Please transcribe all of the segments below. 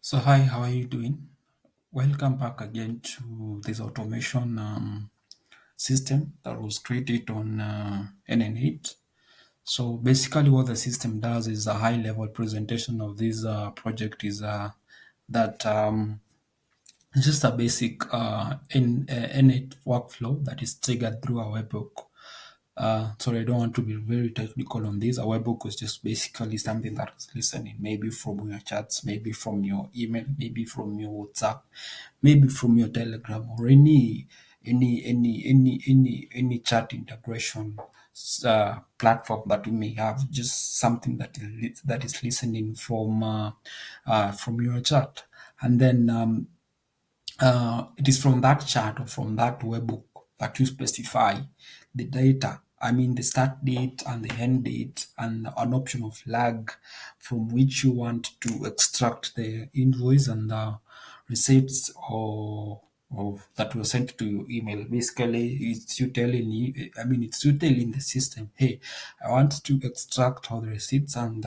So hi, how are you doing? Welcome back again to this automation system that was created on NN8. So basically, what the system does is a high-level presentation of this project is that it's just a basic N8 workflow that is triggered through a webhook. Sorry, I don't want to be very technical on this. A webhook is just basically something that is listening, maybe from your chats, maybe from your email, maybe from your WhatsApp, maybe from your Telegram, or any chat integration platform that you may have. Just something that is listening from your chat, and then it is from that chart or from that webhook that you specify the data. I mean, the start date and the end date, and an optional flag from which you want to extract the invoice and the receipts or that was sent to your email. Basically, it's you telling the system, hey, I want to extract all the receipts and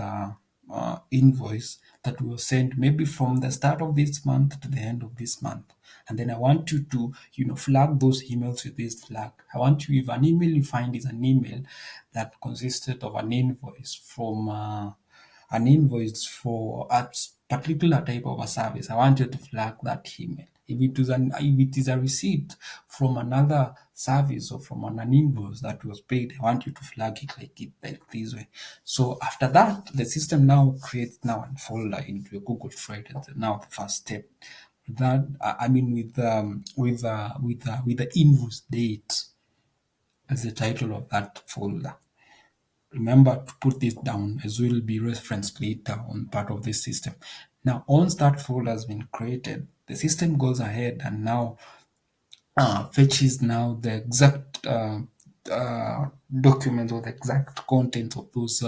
invoice that was sent maybe from the start of this month to the end of this month. And then I want you to, flag those emails with this flag. I want you, if an email you find is an email that consisted of an invoice for a particular type of a service, I want you to flag that email. If it is a receipt from another service or from an invoice that was paid, I want you to flag it like this way. So after that, the system now creates now a folder into a Google Drive. That's now the first step. That I mean, with the invoice date as the title of that folder. Remember to put this down as will be referenced later on part of this system. Now, once that folder has been created, the system goes ahead and now fetches now the exact documents or the exact content of those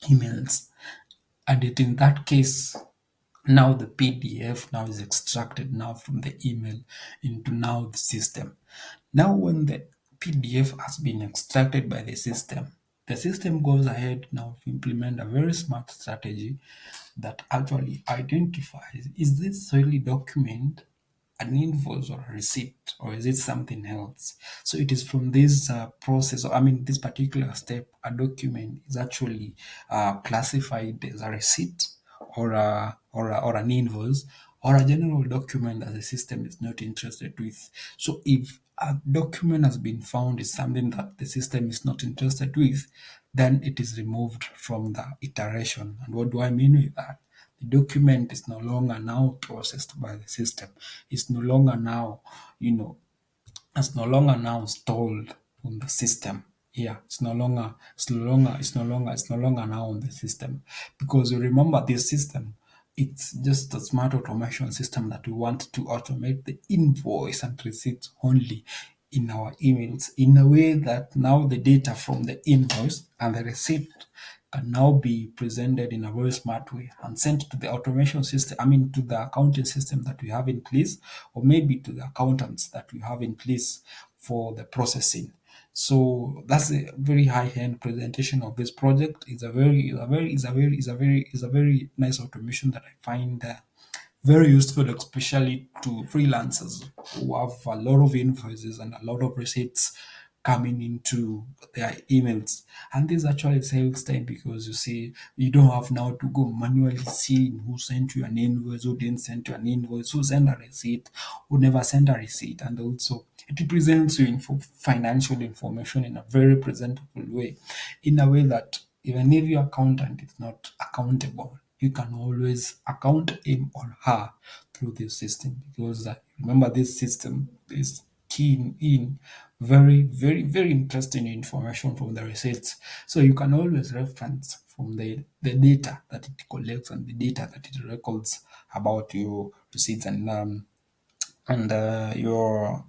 emails. And in that case, now the PDF now is extracted now from the email into now the system. Now when the PDF has been extracted by the system goes ahead now to implement a very smart strategy that actually identifies, is this really document an invoice or a receipt, or is it something else? So it is from this process, I mean, this particular step, a document is actually classified as a receipt or an invoice or a general document that the system is not interested with. So if a document has been found is something that the system is not interested with, then it is removed from the iteration. And what do I mean with that? The document is no longer now processed by the system. It's no longer now, you know, it's no longer now installed on the system. Yeah, it's no longer now on the system. Because you remember this system, it's just a smart automation system that we want to automate the invoice and receipt only in our emails in a way that now the data from the invoice and the receipt can now be presented in a very smart way and sent to the automation system, I mean, to the accounting system that we have in place, or maybe to the accountants that we have in place for the processing. So that's a very high-end presentation of this project. It's a very nice automation that I find very useful, especially to freelancers who have a lot of invoices and a lot of receipts coming into their emails. And this actually saves time because you see, you don't have now to go manually see who sent you an invoice, who didn't send you an invoice, who sent a receipt, who never sent a receipt. And also, it represents you financial information in a very presentable way, in a way that even if your accountant is not accountable, you can always account him or her through this system because remember, this system is keying in very interesting information from the receipts. So you can always reference from the data that it collects and the data that it records about your receipts and your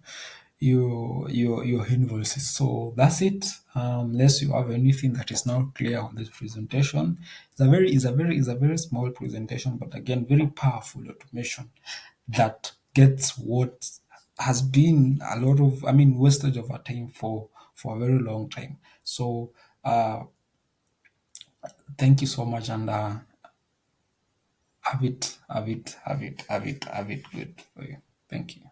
invoices. So that's it. Unless you have anything that is not clear on this presentation, it's a very small presentation, but again, very powerful automation that gets what has been a lot of, I mean, wastage of our time for a very long time. So thank you so much, and Have it, have it, have it, have it, have it good for you. Thank you.